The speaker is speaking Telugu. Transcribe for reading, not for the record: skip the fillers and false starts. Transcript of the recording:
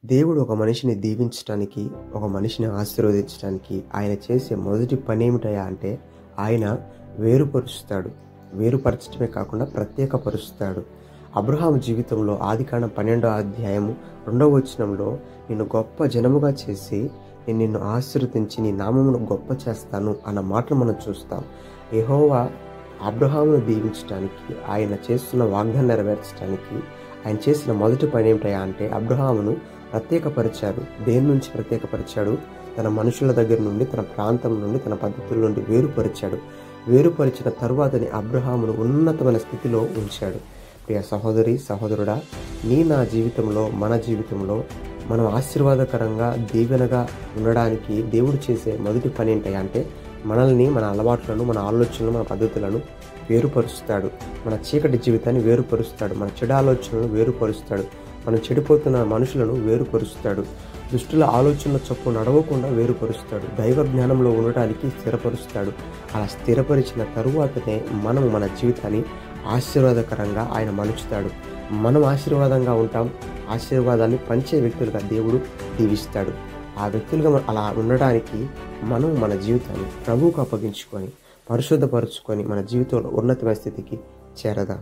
దేవుడు ఒక మనిషిని దీవించడానికి, ఒక మనిషిని ఆశీర్వదించడానికి ఆయన చేసే మొదటి పని ఏమిటయ్యా అంటే ఆయన వేరుపరుస్తాడు. వేరుపరచడమే కాకుండా ప్రత్యేకపరుస్తాడు. అబ్రహాము జీవితంలో ఆదికాండం 12వ అధ్యాయము 2వ వచనంలో నిన్ను గొప్ప జనముగా చేసి నేను నిన్ను ఆశీర్వదించి నీ నామమును గొప్ప చేస్తాను అన్న మాటలు మనం చూస్తాం. యెహోవా అబ్రహామును దీవించడానికి, ఆయన చేస్తున్న వాగ్దానం నెరవేర్చడానికి ఆయన చేసిన మొదటి పని ఏమిటయా అంటే అబ్రహామును ప్రత్యేకపరిచాడు. దేని నుంచి ప్రత్యేకపరిచాడు? తన మనుషుల దగ్గర నుండి, తన ప్రాంతం నుండి, తన పద్ధతుల నుండి వేరుపరిచాడు. వేరుపరిచిన తరువాతని అబ్రహామును ఉన్నతమైన స్థితిలో ఉంచాడు. ప్రియ సహోదరి సహోదరుడా, నా జీవితంలో, మన జీవితంలో మనం ఆశీర్వాదకరంగా దీవెనగా ఉండడానికి దేవుడు చేసే మొదటి పని ఏంటంటే అంటే మనల్ని, మన అలవాట్లను, మన ఆలోచనలు, మన పద్ధతులను వేరుపరుస్తాడు. మన చీకటి జీవితాన్ని వేరుపరుస్తాడు. మన చెడు ఆలోచనలను వేరుపరుస్తాడు. మనం చెడిపోతున్న మనుషులను వేరుపరుస్తాడు. దుష్టుల ఆలోచనల చొప్పున నడవకుండా వేరుపరుస్తాడు. దైవ జ్ఞానంలో ఉండటానికి స్థిరపరుస్తాడు. అలా స్థిరపరిచిన తరువాతనే మనం మన జీవితాన్ని ఆశీర్వాదకరంగా ఆయన మలుచుతాడు. మనం ఆశీర్వాదంగా ఉంటాం. ఆశీర్వాదాన్ని పంచే వ్యక్తులుగా దేవుడు దీవిస్తాడు. ఆ వ్యక్తులుగా అలా ఉండడానికి మనం మన జీవితాన్ని ప్రభువుకు అప్పగించుకొని, పరిశుద్ధపరుచుకొని మన జీవితంలో ఉన్నతమైన స్థితికి చేరదాం.